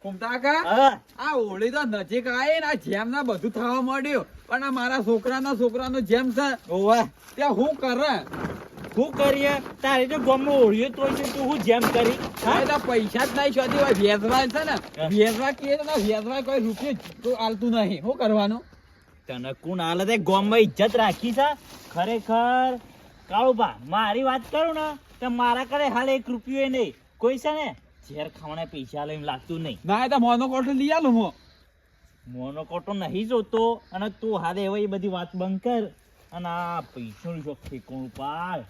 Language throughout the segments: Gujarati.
આ હોળી તો નજીક આવી ને જેમ ના બધું થવા માંડ્યું પણ આ મારા છોકરાનો જેમ છે ત્યાં હું કરે શું કરીએ તારે તો ગમે હોળીએ તો તું હું જેમ કરી પૈસા જ નહીં શોધી હોય વેચવા છે ને વેચવા કે વેચવા કોઈ રૂપિયો આલતું નહીં શું કરવાનું તને કોણ હાલે તે ગોમમાં ઇજ્જત રાખી છે ખરેખર કાળુભા મારી વાત કરું ને તો મારા કરે હાલ 1 રૂપિયો નહીં કોઈ છે ને ઝેર ખાવાના પૈસા લઈને લાગતું નહીં ના એ તો મોનો કોટો લઈ આલું હું મોનો કોટો નહીં જોતો અને તું હારે હવે એ બધી વાત બંધ કર અને આ પૈસાની શોખ કોણ પાડ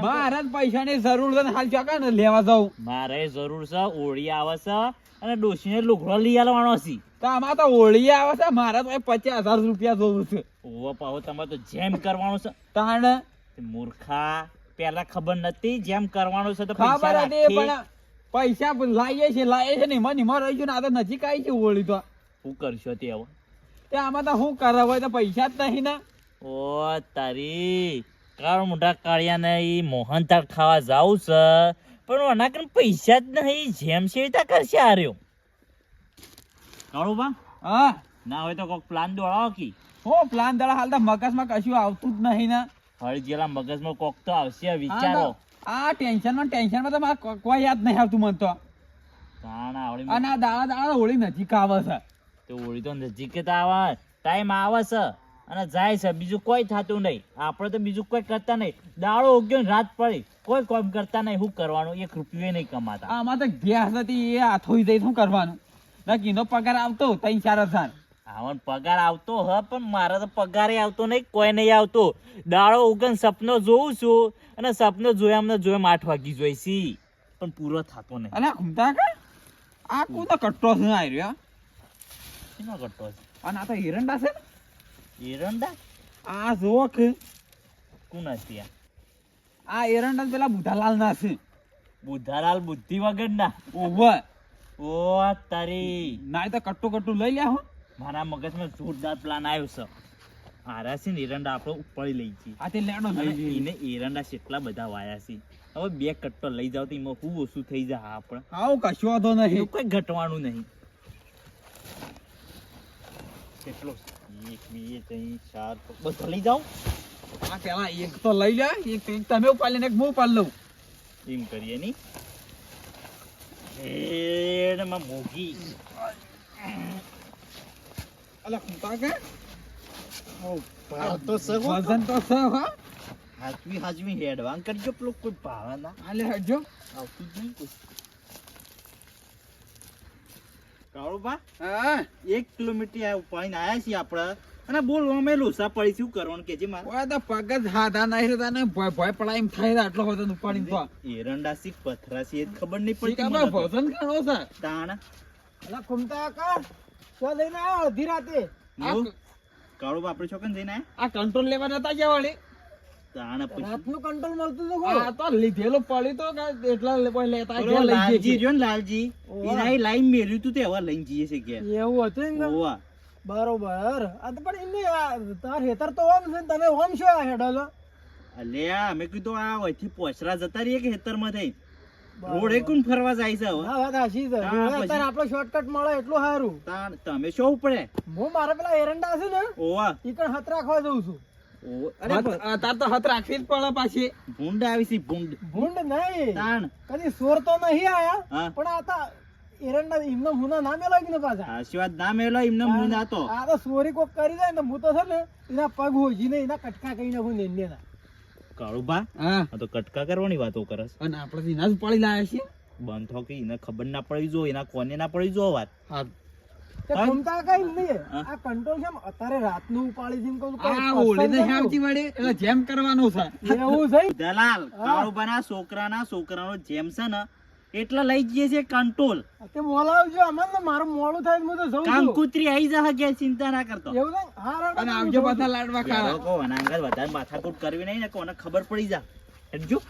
મારે પૈસાની જરૂર છે હાલ ચોકા ને લેવા જાઉં મારે જરૂર છે ઓળી આવે છે અને ડોશીને લુગડો લઈ આલવાનો છે તો આમાં તો હોળી આવે છે મારે તો 50,000 રૂપિયા જોવું છે ઓવો પાવો તમારે તો જેમ કરવાનું છે તાણ મૂર્ખા પેલા ખબર નથી જેમ કરવાનું છે તો ખબર હતી પણ પૈસા લાવીએ છે ને એમાં રહી ગયું ને આ તો નજીક આવી છે હોળી તો શું કરશો તે હવે તે આમાં તો શું કરે હોય તો પૈસા જ નહીં ને ઓ તારી કાળ મોઢા કાળિયા ને ઈ મોહનથાળ ખાવા જાવ છે પણ ઓના કન પૈસા જ નહીં જેમ છે એ કરશે આર્યો કાળુબા હા ના હોય તો કોક પ્લાન દોડાવો કી હો પ્લાન દડા હાલ તો મગજમાં કશું આવતું જ નહીં ને હળજેલા મગજમાં કોક તો આવશે વિચારો આ ટેન્શનમાં તો મારે કોઈ યાદ નહીં આવતું મને તો તાણા આવડી અને આ દાડા હોળી નજીક આવે છે તો હોળી તો નજીક જ આવે ટાઈમ આવે છે અને જાય છે બીજું કોઈ થતું નહીં આપણે તો બીજું કોઈ કરતા નહીં દાડો ઉગ્યો ને રાત પડી કોઈ કામ કરતા નહીં શું કરવાનું 1 રૂપિયો નહીં કમાતા આમાં તો ગેસ હતી એ હાથોઈ જઈ શું કરવાનું નક્કીનો પગાર આવતો 3-4 હજાર આવન પગાર આવતો હ પણ મારે તો પગારે આવતો નહીં કોઈ નહીં આવતો દાડો ઉગન સપનો જોઉં છું અને સપનો જોયા 8 વાગી જોઈશી પણ પૂરો થતો નહીં અલ્યા ઘૂમતા કે આ કોનો કટ્ટો છે આ રહ્યો શેનો કટ્ટો છે અને આ તો હિરંડા છે ને એરંડા આ જો કે કોણ હતી આ એરંડા પેલા બુધાલાલ ના છે બુધાલાલ બુદ્ધિ વગર ના ઓવે ઓ તારી ના તો કટ્ટો લઈ લ્યા હો મારા મગજમાં જોરદાર પ્લાન આવ્યો છે આરા છે ને એરંડા આપણે ઉપાડી લઈ છીએ આ તે લેડો એને એરંડા કેટલા બધા વાયા છે હવે 2 કટ્ટો લઈ જાવ તો એમાં શું ઓછું થઈ જાય આપણે આવું કશું વાંધો નહીં કોઈ ઘટવાનું નહીં કેટલો 1 2 3 4 બધો લઈ જાવ આ પેલા એક તો લઈ લે એક તમે ઉપાડી ને એક હું ઉપાડી લઉં એમ કરીએ ની એડમાં મોગી અલા કુંતા કે ઓ તો સગો વજન તો સ હા હાજવી હેડવાન કરજો પેલો કોઈ ભાવે ના આલે હટજો આવતું જ નહીં કોઈ કાળુબા હા 1 કિલોમીટર આ ઉપાડીને આયા છીએ આપણે અને બોલ અમે લોસા પડી શું કરવાનું કે જે મારે ઓય તો પગ જ હાથા નહીં રહેતા ને ભય પડાય એમ થાય આટલો બધો ઉપાડીને તો એરંડા સી પથરા સી ખબર નહીં ઠીક પડતી આપણે ભોજન ખાણો છે તાણ અલા કુંતા કા તો લઈને આવો અડધી રાતે કાળુબા આપણે છોકન જઈને આ કંટ્રોલ લેવા નતા ગયા વાળી તાણ પછી રાતનું કંટ્રોલ મળતું તો આ તો લીધેલો પડી તો એટલા લેતા ગયા લઈ લાલજી રહ્યો ને લાલજી એના લાઈન મેલ્યું તું તે હવે લઈને જઈએ છે કે એવું હતું ને ઓવા બરોબર આ તો પણ એમને તાર હેતર તો ઓમ છે તમે ઓમ છો આ હેડલો અલ્યા અમે કીધું આ ઓયથી પોછરા જતા રહીએ કે ખેતરમાં થઈ રોડે કોણ ફરવા જાય છે હવે હા વાત હાચી છે અત્યારે આપણો શોર્ટકટ મળે એટલું સારું તાણ તમે શું પડે હું મારા પેલા એરંડા છે ને ઓવા ઈ કણ હત રાખવા જઉં છું અરે તાર તો હત રાખવી જ પડે પાછી ભૂંડ આવી છે ભૂંડ નહીં તાણ કદી સોર તો નહીં આયા હા પણ આ તો એરંડા એમનો મુના ના મેલા કે પાછા આશીર્વાદ ના મેલો એમને મુન આતો આ તો સોરી કોક કરી જાય ને હું તો છે ને એના પગ હોજી ને એના કટકા કરી નાખું ને ના કાળુબા હા તો કટકા કરવાની વાતો કરસ અને આપણે એના જ પાડી લાયા છીએ બંધ થો કે એને ખબર ના પડી જો એના કોને ના પડી જો વાત હા તે ઘૂમતા કઈ નહીં આ કંટ્રોલ છે અત્યારે રાતનું ઉપાડી જીમ કહું આ ઓલે ને આવતી વડે એટલે જેમ કરવાનું છે એવું છે દલાલ કાળુબાના છોકરાનો જેમ છે ને એટલા લઈ જઈએ છે કંટ્રોલ તે બોલાવજો અમન ને મારું મોડું થાય હું તો જઉં છું કાંકુત્રી આવી જા કે ચિંતા ના કરતો એવું ને હા અને આવજો પાછા લાડવા ખાવા કો અનાંગર વધારે માથાકૂટ કરવી નહીં ને કોને ખબર પડી જા હેડજો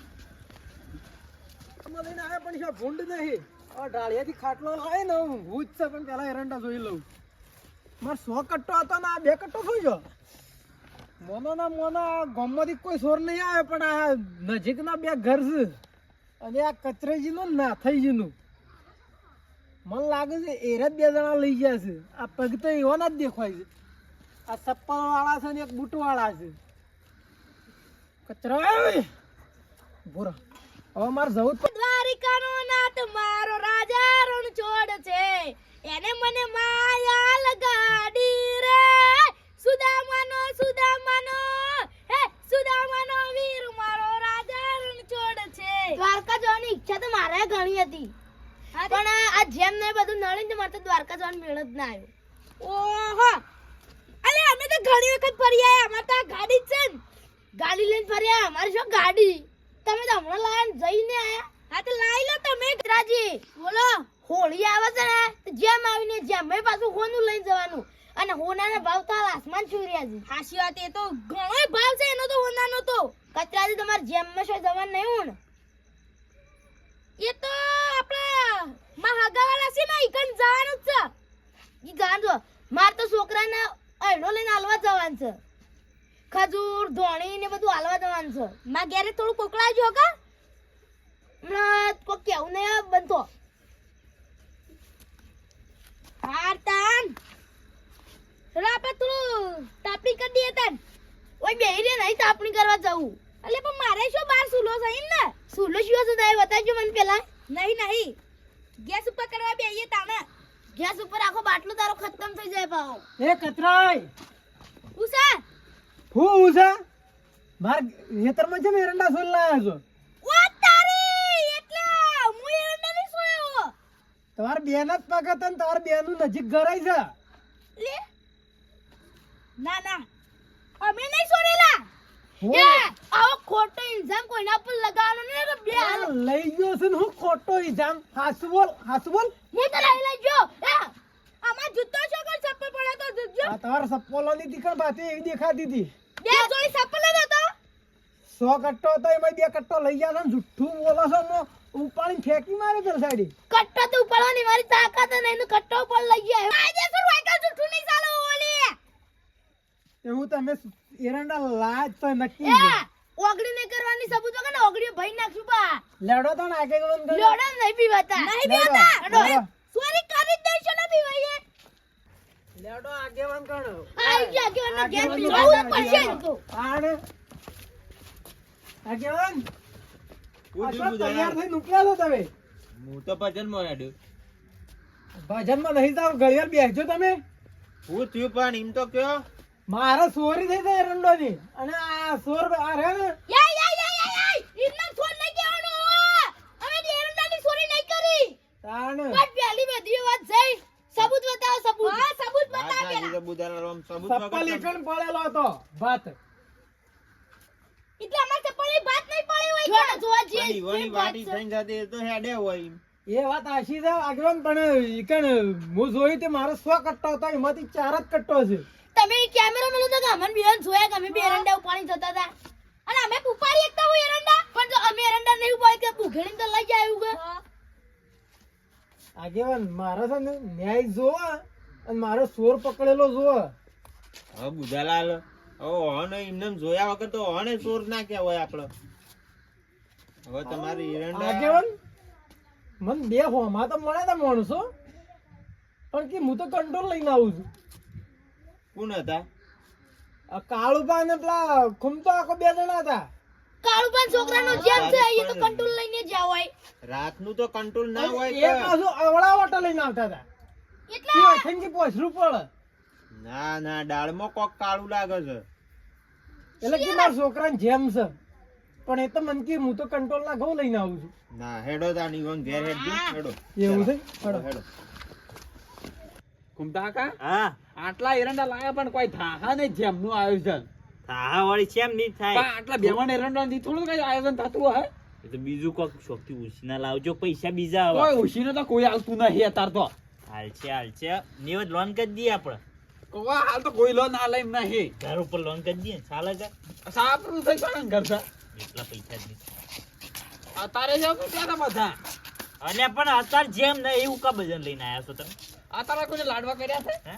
લઈને આયા પણ શું ભૂંડ નહીં આ ઢાળિયાથી ખાટલો લાવે ને હું જ છે પણ પેલા એરંડા જોઈ લઉં માર 100 કટ્ટો હતો ને આ 2 કટ્ટો થઈ ગયો મોનો ગામમાંથી કોઈ સોર નહીં આવે પણ આ નજીકના 2 ઘર છે અને આ કચરેજીનું નાથઈજીનું મને લાગે છે એરે જ 2 જણા લઈ ગયા છે. આ પગ તો એવાના જ દેખાય છે. આ ચપ્પલ વાળા છે ને એક બૂટ વાળા છે. કચરા બોરા હવે મારે જવું જ દ્વારિકાનો નાથ મારો રાજા રણછોડ છે, એને મને માયા લગાડી રે. સુદામાનો હે સુદામાનો વીર મારો રાજા રણછોડ છે. દ્વારકા જવાની ઈચ્છા તો મારે ઘણી હતી, પણ આ જેમ ને બધું નળીને મારે તો દ્વારકા જવાનું મેળ જ ના આવ્યો. ઓહો અલે અમે તો ઘણી વખત ફરી આયા, અમાર તો આ ગાડી જ છે ને, ગાડી લઈને ફરી આયા. અમારી શું ગાડી, તમે તો હમણાં લાયા જઈને આયા. હા તો લાવી લો તમે. રાજી બોલો, હોળી આવે છે ને તો જેમ આવીને જેમ મેં પાછું હોનું લઈને જવાનું, અને હોનાના ભાવ તો આસમાન છુર્યા છે. હાસી વાત, એ તો ઘણો ભાવ છે એનો તો હોનાનો તો. કચરાજી તમારે જેમ માં શું જવાનું નહીં હું એ તો આપણા માં હગાવાલા છે ને ઈકન જવાનું જ છે. ઈ ગાંધો માર તો છોકરાને અયડો લઈને હાલવા જવાનું છે, ખજૂર ધોણી ને બધું હાલવા જવાનું છે. માં ઘેરે થોડું કોકળાજો કા, હમણાં કોઈ કેવું નહીં બનતો. હારતાન આપણે થોડું તાપણી કરી દઈએ તાન. ઓય બેહી રે નહીં તાપણી કરવા જવું. અલે પણ મારે શું બાર સુલો છે ને? સુલો શું છે તારે બતાવજો મને પેલા. નહીં ગેસ ઉપર કરવા બેહીએ તાને. ગેસ ઉપર આખો બાટલો તારો ખતમ થઈ જાય પાહો. એ કચરાય ઉસા હું ઉસા માર ખેતરમાં છે એરંડા સોલ લાયા છો. ઓ તારી એટલે હું એરંડા નહીં સોયો. તમાર બેન જ પગત ને તમાર બેનું નજીક ઘરાય છે. લે ના અમે નહીં સોરેલા. હું એ આવો ખોટો ઇલ્ઝામ કોઈના પર લગાવવાનો ને કે બે હાલ લઈ ગયો છે ને હું ખોટો ઇજામ. હાસુ બોલ હું તો લઈ જો. એ આમાં જૂતો છો કે ચપ્પલ પડે તો જુજો. આ તમાર સપ્પોલોની દીકર બાતે એવી દેખાતી હતી. બે જોડી ચપ્પલ જ હતો. 100 કટ્ટો હતો એમાં 2 કટ્ટો લઈ ગયા છે ને જુઠ્ઠું બોલો છો ને ઉપાડીને ફેંકી મારે પેલ સાઈડ. કટ્ટો તો ઉપાડવાની મારી તાકાત નહીં, નું કટ્ટો ઉપર લઈ ગયા. કાયદેસર વાયકા જૂઠું નહીં ચાલે ઓલી. એવું તમે એરંડા લાજ તો નક્કી એ છે. ઓગળી નહીં કરવાની સબૂત વગર ને ઓગળી ભાઈ નાખશું બા. લેડો તો નાકે ગવન કરો. લોડા નહીં પીવાતા. નહીં લેડો, પીવાતા. લેડો. સોરી કરી જ દઈશું ને પીવાઈએ. લેડો આગેવાન કરો. આઈ ગયા કે મને ગેસ આગેવાન પીવાનું પડશે એમ તો. આને આગેવાન હું અશોક થયું તૈયાર બુધાયા? થઈ નીકળ્યા છો તમે. હું તો ભજનમાં હેડ્યો. ભજનમાં નહીં જાવ ઘડિયાળ બેસજો તમે. હું થયું પણ એમ તો કયો મારે સોરી થઈ જાય એરંડોની અને આ સોર આ રે ને યા ઇન્ના છોડ નહીં કહેવાનું. અમે એરંડાની સોરી નહીં કરી. તાણ પણ પહેલી બધી વાત જઈ સબૂત બતાવો સબૂત. હા સબૂત બતાવ પેલા. બુધારા સબૂત સપ્પલ વગર એકણ પડેલો હતો ભાત. એટલે અમાર ચપ્પલની વાત નહીં પડી હોય કે જોવા પણ જઈએ. ઈવોની વાટી થઈને જાતે એ તો હેડે હોય એમ. એ વાત આશી છે આગેવાન, પણ એકણ હું જોયું તે મારો 100 કટ્ટો હતો એમાંથી 4 જ કટ્ટો છે. તમે કેમેરા મેલો તો કે અમન બેન જોયા કે અમે બે એરંડા ઉપાડી જતા હતા, અને અમે ઉપાડી એકતા હોય એરંડા, પણ જો અમે એરંડા નહીં ઉપાડી કે ભૂખેડીને તો લઈ જાય એવું કે. આગેવાન મારે છે ને ન્યાય જોવા અને મારો સોર પકડેલો જોવા. હવે બુધાલાલ હવે ઓહને એમને જોયા વગર તો ઓહને ચોર ના કહેવાય આપણો. હવે તમારી એરંડા આગેવાન મને 2 હોમાં તો મળ્યા તા માણસો, પણ કે હું તો કંટ્રોલ લઈને આવું છું. કોણ હતા? આ કાળુબા ને પેલા ખુમતો આખો 2 જણા હતા. કાળુબા છોકરાનો જેમ છે એ તો કંટ્રોલ લઈને જ હોય. રાતનું તો કંટ્રોલ ના હોય એ કે પાછું અવળાવટો લઈને આવતા હતા. એટલે એ વચનથી પોછરું પડે ના ડાળમાં કોક કાળું લાગે છે. એટલે કે મારા છોકરાને જેમ છે, પણ એ તો મને કે હું તો કંટ્રોલ ના ઘઉં લઈને આવું છું. ના હેડો તા ની ઘેર હેડજો હેડો. એવું છે? હેડો. હેડો. કુમતા કાકા, હા આટલા એરંડા લાયા પણ કોઈ થાહા નહીં જેમનું આયોજન. થાહા વાળી કેમ નહીં પણ થાય? આટલા બેવન એરંડા થી થોડું કઈ આયોજન થતું હોય. એ તો બીજું કોક શોખથી ઉછીના લાવજો, પૈસા બીજા આવે. કોઈ ઉછીને તો કોઈ આવતું નહીં અત્યારે તો. હાલશે નિવત લોન કરી દઈએ આપણે. કોવા હાલ તો કોઈ લો ના લઈ નહીં. ઘર ઉપર લોન કરી દઈએ ચાલે છે. સાપરું થઈ પણ ઘર છે. એટલા પૈસા જ નહીં. અત્યારે જાવ તો ત્યાં બધા. અને પણ અત્યારે જેમ ને એવું કા બજન લઈને આયા છો તમે? અત્યારે કોઈને લાડવા કર્યા છે? હે?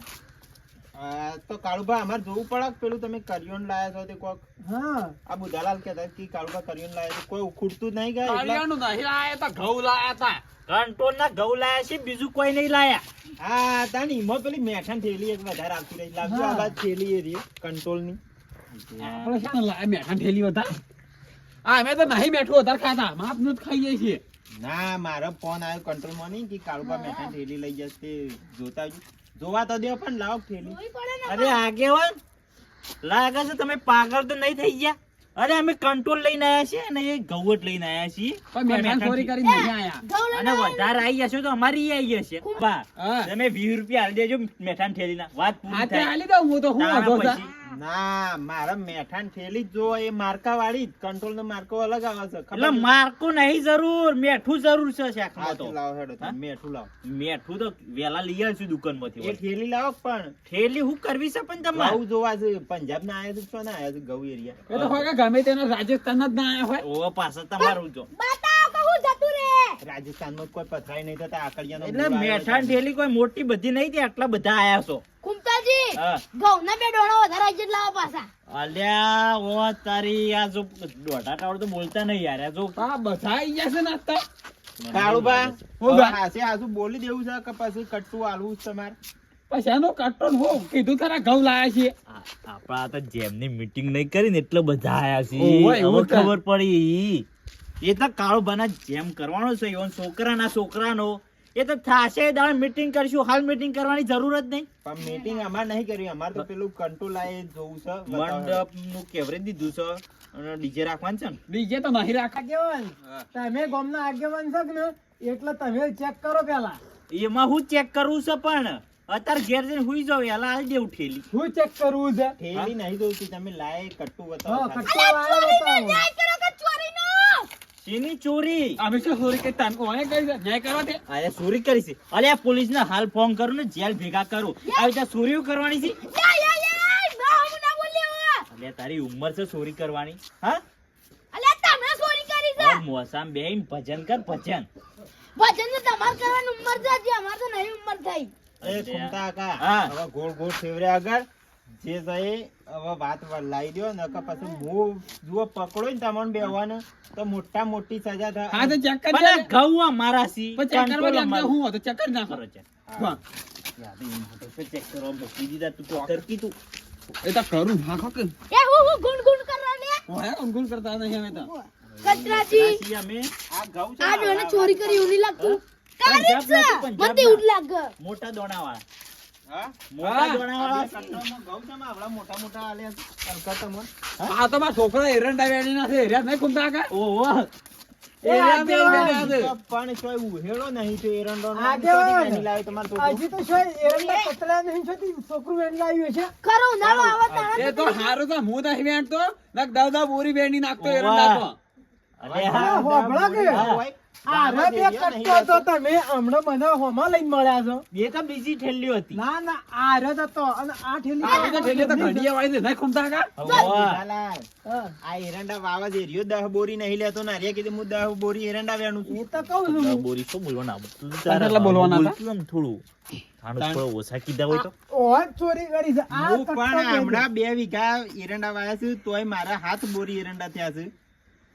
તો કાળુભા અમારે જોવું પડે કે પેલું તમે કરિયોન લાયા છો તે કોક હા આ બુધાલાલ કહેતા કે કાળુભા કરિયોન લાયા છે કોઈ ઉખડતું નહીં ગયા એટલે- કાળિયાનું નહીં લાયા તા, ઘઉં લાયા તા. કંટ્રોલ ના ઘઉં લાયા છે, બીજું કોઈ નહીં લાયા. હા તાની ઈમો પેલી મેઠાન થેલી એક વધારે આવતી રહી લાગજો આ બાદ થેલી એ રહી કંટ્રોલ ની આપણે છે ને લાયા મેઠાની ઠેલી વધારે. હા, અમે તો નહીં મેઠું વધારે ખાતા, માપનું જ ખાઈએ છીએ. ના મારો ફોન આવ્યો કંટ્રોલ માં નહીં કે કાળુભા મેઠાન થેલી લઈ જશે તે જોતા આવજો. જોવા તો દે પણ લાવો થેલી જોવી પડે ને. અરે આગેવાન, લાગે છે તમે પાગલ તો નહીં થઈ ગયા? અરે અમે કંટ્રોલ લઈને આયા છીએ અને એ ઘઉં જ લઈને આયા છીએ. પણ મેઠાની ચોરી કરીને નહીં આયા. ઘઉં અને લઈને વધારે આવી જશો તો અમારી આવી જશે. બા, હા. તમે 20 રૂપિયા આલી દેજો મેઠાન થેલીના. વાત પૂરી હાથે થાય. આલી દઉં, હું તો હું તારા વાંધો છે? પછી. ના મારા મેઠાન થેલી જ જો એ માર્કા વાળી કંટ્રોલ નો માર્કો અલગ આવે છે એટલે મારકું નહીં જરૂર, મેઠું જરૂર છે શાકમાં તો. લાવો હેડો તમે હા? મેઠું લાવો મેઠું તો વેલા લઈ આવશું દુકાનમાંથી. એ થેલી લાવો પણ થેલી હું કરવી છે પણ તમારે? ઘઉં જોવા છે પંજાબ ના આયા છે શું ના આયા છે ઘઉં એરિયા એ તો હોય કે ગમે તેનો રાજસ્થાન જ ના આયા હોય. ઓ પાછા તમારું જો. બતાવો કે હું જતું રે. રાજસ્થાનમાં કોઈ પથરાઈ નહીં થતા આકડિયાનો એટલે બુરો આવ્યો મેઠાન છે. થેલી કોઈ મોટી બધી નહીં તે આટલા બધા આયા છો. કુમતાજી હા. ઘઉંના 2 ડોણા વધારે આવી જાય લાવો પાછા. અલ્યા ઓ તારી આ જો દોઢા ટાવર તો બોલતા નહીં યાર. આ જો આ બધા આઈ ગયા છે નાસ્તા. કાળુબા હું હવે બા? હાસે હાસુ બોલી દેવું છે કે પછી કટ્ટું આલવું છે તમારે પછી એનો કાટો હું કીધું ખરા ઘઉં લાયા છીએ. આપડા તો જેમની મીટિંગ નહીં કરી ને એટલે બધા આયા છે. ઓવે, એવું હવે છે. ખબર પડી. એ તો કાળુભાના જેમ કરવાનો છે એવો છોકરાનો એ તો થાશે દાળ મીટિંગ કરશું. હાલ મીટિંગ કરવાની જરૂર જ નહીં. પણ મીટિંગ અમારે નહીં કરવી અમારે તો પેલું કંટ્રોલ આયે જોવું છે બતાવો. મંડપ નું કેવરેજ દીધું છે અને ડીજે રાખવાનું છે ને. બીજે તો નહીં રાખા. આગેવાન તમે ગામના આગેવાન છો કે ને એટલે તમે ચેક કરો પેલા. એમાં હું ચેક કરવું છે પણ અત્યારે ઘેર જઈને હુઈ જાવ એલા આલી દેવું ઠેલી. શું ચેક કરવું છે? થેલી નહીં જોઈતી તમે લાયે કટ્ટું હા, બતાવો ખાલી. કટ્ટો વાળો બતાવો. ન્યાય કરો કે ચોરીનો. શેની ચોરી? અમે શું ચોરી કરી તાન કોણે કરી છે? ન્યાય કરવા દે. અરે ચોરી કરી છે. અલ્યા પોલીસ ને હાલ ફોન કરું ને જેલ ભેગા કરું. આવી રીતે ચોરીઓ કરવાની છે? યા, ના હું ના બોલ્યો. અલ્યા તારી ઉંમર છે ચોરી કરવાની? હા? અલ્યા તમે ચોરી કરી છે. ઓર મોસામ બેહીન ભજન કર ભજન. ભજન તો તમારે કરવાની ઉંમર છે હજી, અમારે તો નહીં ઉંમર થઈ. એ ઘૂમતા કાકા, હા. હવે ગોળ ગોળ ફેવરે આગળ જે જાય હવે વાત લાવી દો નકર પછી હું જુઓ પકડો ને તમને બેવાને તો મોટા મોટી સજા થાય. હા તો ચેક કરી પણ દે. આ ઘઉં અમારા છે. પણ ચેક કરવા કંટ્રોલ દે. અમારું. હું હતો ચેક કરી નાખો. કરો check. હા. યાદ એમ હતો તો check કરવા મૂકી દીધા. તું તો કરકી તું. એ તો કરું નાખો કે એ હું ગુણ કરવા દે. ઓય ઊંઘું કરતા નહીં અમે તો. કચરાજી પછી અમે આ ઘઉં છે આ ને, ડોને ચોરી કરી એવું નહીં લાગતું. પંજાબ કારી જ છે. નથી, પંજાબ મને એવું જ લાગે. મોટા દોણાવાળા. હા? મોટા હા. દોણાવાળા. કટ્ટામાં ઘઉં છે ને આવડા મોટા મોટા આલ્યા છે. કલકત્તામાં. આ તો મારા છોકરા એરંડા વેડી ના છે એરિયા નહીં ઘૂમતા કાકા. ઓહો. એરિયા બે આગેવાન. વેડ્યા છે. તો પણ તોય ઉહેળો નહીં તો એરંડોનો. આગેવાન. ચોથી નહીં લાવે તમારો છોકરો. હજી તો શું એરંડા કતરા નહીં છોતી છોકરું વેણ લાવ્યું છે. ખરો ઉનાળો આવે તારે એ તો હારું તો હું નહીં વેણતો નક દાદા બોરી વેણી નાખતો ઓવા. એરંડા તો. અરે હા, હા. હોભળો કે? હા, હોય. આ રે બે કટ્ટો તો તમે હમણાં મને હોમાં લઈને મળ્યા છો. એ તો બીજી ઠેલી હતી. ના ના આ રે તો તો અને આ ઠેલી આ તો ઠેલી તો ઘડિયા વાળી છે નહીં ઘૂમતા કાકા. ઓહો. લાલા, હા, આ એરંડા વાવા જે રહ્યો 10 બોરી નહીં લેતો ને અરે કીધું હું 10 બોરી એરંડા વેણું છું. એ તો કહું છું હું. બોરી શું બોલવાના? તું કેટલા બોલવાના હતા? બોલતું આમ થોડું. થાણું થોડું ઓછા કીધા હોય તો. ઓય ચોરી કરી છે આ હું કટ્ટો પણ પહેર્યો. હમણાં 2 વીઘા એરંડા વાયા છે તોય મારા 7 બોરી એરંડા થયા છે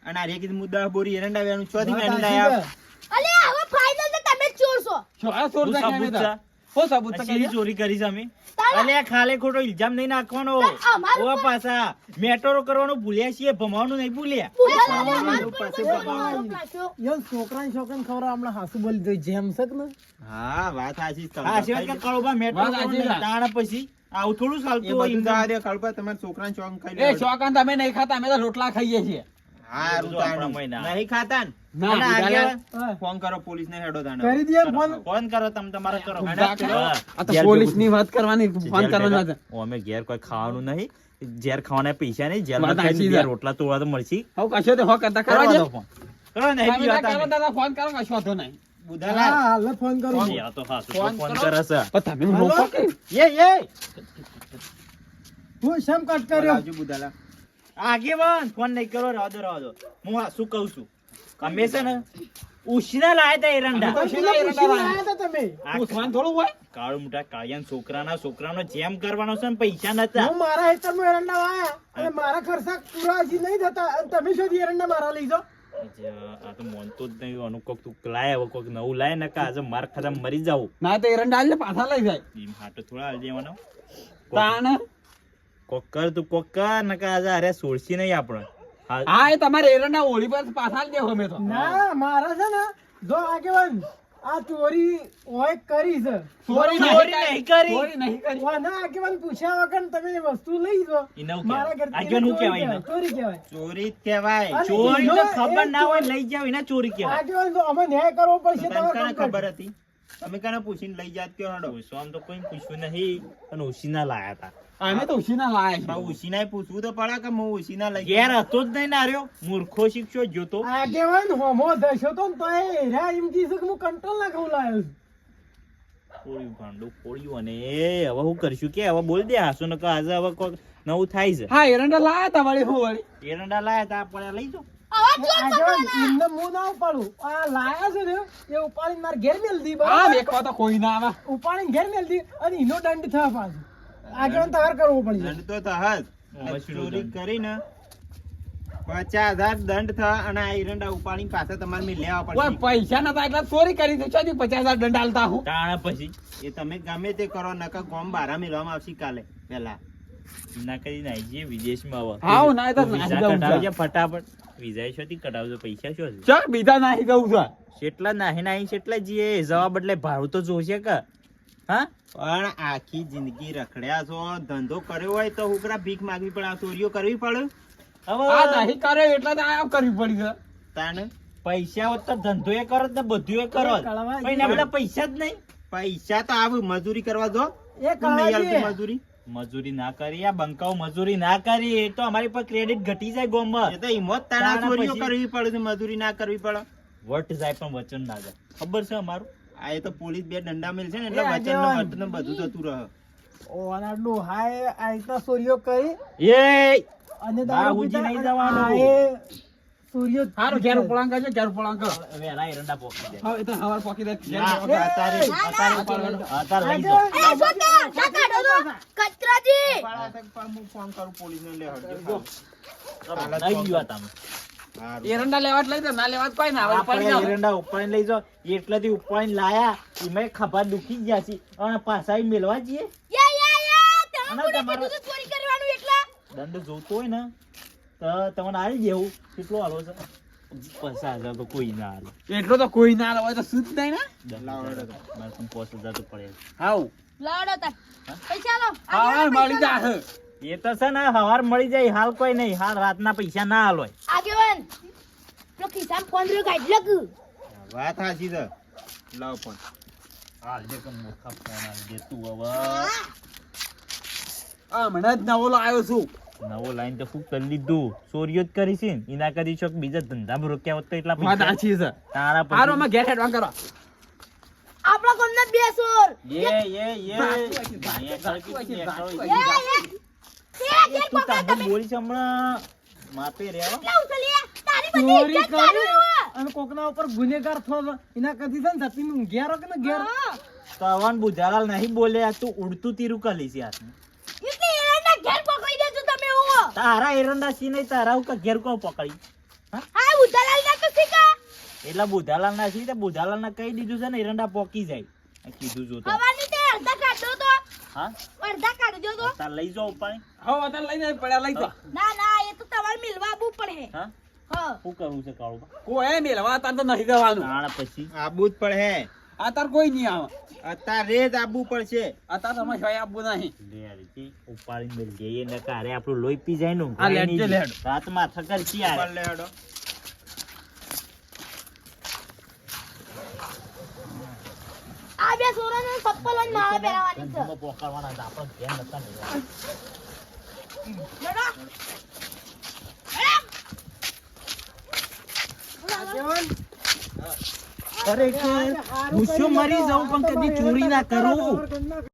અને અરે કીધું હું 10 બોરી એરંડા વેણું ચોથી વાત વેણી સાચી લાયા. છે. અલે હવે ફાઇનલ તો તમે જ ચોર છો. શું આ ચોર હું છે કે અમે સાબુત તો? છે. હું સાબુત છે શેની કે? ચોરી કરી છે અમે? તારા- અલ્યા ખાલે ખોટો ઇલ્ઝામ નહીં નાખવાનો. અમારું ઓ પાછા મેટરો કરવાનું ભૂલ્યા છીએ, ભમાવાનું નહીં ભૂલ્યા. પૂરા દાદા અમારું એવું પણ પછી ચોર ભમાવાનું. મારો પાછો. યો છોકરાને ખબર હમણાં હાસુ બોલી દઈ જેમ છે કે ને હા વાત સાચી છે. હા, સિવાય કે કાળુભા મેટ્રો વાત સાચી કરવાનું છે. નહીં. તાણ પછી આવું થોડું એ ચાલતું હોય બધું ઇન્કમ. જવા દે કળપા તમારા છોકરાને ચોંક ખાઈ એ લેવાનું. શોકાન તમે નહીં ખાતા અમે તો રોટલા ખાઈએ છીએ. હારું જો આપણા તાણું. મહિના. નહીં ખાતા ને? ના, અને બીજા આગળ હા. ફોન કરો પોલીસ ને હેડો તાણે. કરી દે ફોન ફોન કરો તમે તમારે કરો. ઘૂમતા કાકા. હા. આ તો પોલીસ ની વાત કરવાની ફોન કરવાનો છે. અમે ઘેર કોઈ ખાવાનું નહીં, ઘેર ખાવાના પૈસા નહીં, જેલમાં વાત સાચી ખાઈને છે. બે રોટલા તોડવા તો મળશે. હવે કશો તો હો કરતા કરવા કરવા દો દે. ફોન. કરો નહીં તમે બીવા ના કરો તાને. દાદા ફોન કરો કશો વાંધો નહીં. બુધાલાલ, હા હાલે ફોન કરું છું. આ તો હાસુ તો ફોન ફોન કરો. કરે છે. પણ તમે રોકો કે એ હું શેમ કટ ફોન કર્યો આવજો બુધાલાલ. આગેવાન ફોન નહીં કરો, રહેવા દો. હું શું કહું છું, અમે છે ને ઉશીના લાયા તા એરંડા અમે તો પેલા પૂછીને લાયા હતા તમે પૂછવાનું થોડું હોય કાળુ મોટા કાળિયા છોકરાનો જેમ કરવાનો છે ને પૈસા નતા હું મારા હેતરમાં એરંડા વાયા અને મારા ખર્ચા પૂરા હજી નહીં થતા અને તમે શોધી એરંડા મારા લઈ જાઓ. આ તો મોનતો જ નહીં આનું કોક તું લાય હવે કોક નવું લાય ને આજે માર ખાતા મરી જાવ ના તો એરંડા આલે પાછા લઈ જાય એમ હાટો થોડા હાલ દેવાનો તાણ કોક કર તું કોક કર ને આજે અરે સોળસી નહીં આપણે હા એ તમારે એરંડા ઓળી પર પાછા જ દેવો અમે તો ના મારા છે ને જો આગેવાન આ ચોરી ઓય કરી છે ચોરી નહીં કરી. ચોરી નહીં કરી ઓના આગેવાન પૂછ્યા વગર તમે એ વસ્તુ લઈ જાઓ. એને હું મારા કહેવાય? ઘરથી આગેવાન હું ચોરી કહેવાય એને? ચોરી કહેવાય. ચોરી જ કહેવાય. અને ચોરી તો એનો ખબર એક ના હોય ચોરી- લઈ જાવ એને ચોરી કહેવાય આગેવાન જો અમે ન્યાય કરવો પડશે તમને તમારે કોને કામ ખબર કરજો. હતી? તમે કોને પૂછીને લઈ જાત કયો હડો? આમ તો કોઈ પૂછ્યું નહીં અને ઉશીના લાયા તા અમે તો ઉછીના લાયા પણ છીએ ઉશીનાએ પૂછવું તો પડે કે હું ઉશીના લઈ ઘેર હતો જ નહીં નાર્યો મૂર્ખો શિક્ષો જોતો આગેવાન હોમો ધસ્યો તો ને તોય હેરા એમ કીધું કે હું કંટ્રોલ ના ખાવું લાયો છું. ફોડ્યું ગાંડું ફોડ્યું અને હવે હું કરશું કે હવે બોલ દે હાસો ને આજે હવે કોક નવું થાય છે હા એરંડા લાયા તા વળી હું વળી એરંડા લાયા તા આપણે લઈ જાઓ આગેવાન એમને હું ના ઉપાડું. આ લાયા છે ને એ ઉપાડીને મારા ઘેર મેલ દી હા બરાબર? મેકવા તો કોઈ ના આવે ઉપાડીને ઘેર મેલ દી અને એનો દંડ થવા પાછું. આગેવાન તૈયાર કરવો પડશે. દંડ તો થા જ. હવે શું ચોરી દંડ? કરીને 50,000 દંડ થા અને આ એરંડા ઉપાડીને પાછા તમારે મેં લેવા ઓય પડશે. પૈસા નતા એટલે ચોરી કરી તો ચોથી 50,000 દંડ આલતા હું તાણા પછી એ તમે ગમે તે કરો નકર ગોમ બારા મેળવામાં આવશે કાલે પહેલા. ના કરી નાઈ જઈએ વિદેશમાં હવે હાઉ ના એ તો વિઝા નાહી જવું કઢાવજે છે ફટાફટ વિઝા શોથી કઢાવજો પૈસા શું છે ચાલ બીજા નાહી જવું છે કેટલા નાહી કેટલા જઈએ જવા બદલે ભાડું તો જોશે કે હા પણ આખી જિંદગી રખડ્યા છો, ધંધો કર્યો હોય તો હુકરા ભીખ માંગવી પડે, આ ચોરીઓ કરવી પડે. આ હવે નહીં કરે એટલે તો આ કરવી પડી છે તાને પૈસા હોત તો ધંધો એ કરો ને બધું એ કરો કળવા પણ એના બધા પૈસા જ નહીં પૈસા તો આવે મજૂરી કરવા જો. એ કોણ નહીં આલતું કળવાજી. મજૂરી? મજૂરી ના કરી આ બંકાઓ મજૂરી ના કરી એ તો અમારી પર ક્રેડિટ ઘટી જાય ગોમમાં એ તો હિંમત તાણા તાણા ચોરીઓ પછી- કરવી પડે છે, મજૂરી ના કરવી પડે. વટ જાય પણ વચન ના જાય ખબર છે અમારું આ એ તો પોલીસ બે દંડા મેલ છે ને એટલે એ વચન આગેવાન. વટ ને બધું થતું રહે. ઓના ડોહાએ આ રીતના ચોરીઓ કરી એ અને ના, દારૂ હુજી પીતા નહીં અને જવાનું. આ એ ચોરીઓ જ સારું ઘેર ઉપળાંક કરજો ઘેર ઉપળાંક કરો વેલા એરંડા પોકી જાય હવે એ તો હવાર પોકી દે ઘેર ના, જવા દે. અત્યારે અત્યારે લઈ જાઓ. આગેવાન, એ શું તો ના કાઢો તો કચરાજી પાડા તક પણ હું ફોન કરું પોલીસને લે હટજો. લઈ ગયો તમે હારું. એરંડા લેવા જ લઈ દે ના લેવા જ કોઈ ના હવે પડી આપણે જાવ એરંડા ઉપાડીને લઈ જાઓ એટલેથી ઉપાડીને લાયા એમાં ખભા દુખી ગયા છે અને પાછા અહીં મેલવા જઈએ તમે અને કોને તમારો- કીધું તું ચોરી કરવાનું એટલે દંડ જોતો હોય ને તો તમને આવી જેવું કેટલો હાલો છે 50,000 તો કોઈ ના હાલે એટલો તો કોઈ ના હોય તો શું જ નહીં ને લાવો હેડો. મારે પણ 5,000 તો પડે હાઉ લાડો તા પૈસા લો હા મળી જાહે એ તો છે ને હવાર મળી જાય હાલ કોઈ નહીં હાલ રાતના પૈસા ના હાલ હોય આગેવાન પેલો ખિસ્સામાં 15 કાઢ લગ વાત સાચી છે. લાવો પણ હાલ દે કે મૂર્ખા ફોન હાલ દે તું હવે આ મને જ નવો લાવ્યો છું નવો લાઈન તો ફૂક કરી લીધું ચોરીઓ જ કરી છે ને એના કરી છો કે બીજા ધંધામાં રોક્યા હોત તો એટલા વાત પૈસા સાચી છે તારા હારો પછી અમે ઘેર હેડવા કરો આપણા ગામના બે સોર તું તાંબુ બોલી છે હમણાં માપે રહેવા કેટલા ઉછળ્યા તારી બધી ચોરી ઇજ્જત કરી કાઢો અને કોકના ઉપર ગુનેગાર થયો છે. એના કરતી છે ને જતીન ઘેર કે ને ઘેર તવાન બુધાલાલ નહીં બોલે તું ઉડતું તીરું કરી છે હાથમાં એટલે એરંડા ઘેર પકડી દેજો તમે હું તારા એરંડા સી નહીં તારા કે ઘેર કો પકડી હા ઉધાલાલ ના તો શીખા એટલે બુધાલાલ ના સી બુધાલાલ ને કહી દીધું છે ને એરંડા પોકી જાય આ કીધું જો તો હવાની તે અડધા કાઢો તો હા અડધા કાઢજો તો તાર લઈ જાઓ પાણી હવે અત્યારે લઈને પડ્યા લઈ તો ના ના એ તો તમારે મિલવા આવવું પડે હા હા શું કરવું છે કાળું કોઈ મેલવા અત્યારે તો નહીં જવાનું તાણા પછી આબુ જ પડે હે. અત્યારે કોઈ નહીં આવે અત્યારે જ આબુ પડશે. અત્યારે તમે શોય આપવું નહીં લે રે ઉપાડીને મેલ જઈએ ને કારે આપણું લોહી પી જાય ને આ લેટ જે લેટ. રાત માથા કરશી યાર ઉપર લે હેડો. આ બે સોરાને ચપ્પલ અને માળા પહેરાવવાની છે ધંધામાં પોકારવાના હતા, આપણને ધ્યાન નતા ને. લડો આગેવાન, ખરેખર હું શું મરી જાઉં પણ કદી ચોરી ના કરું ખબર કરી નાખો.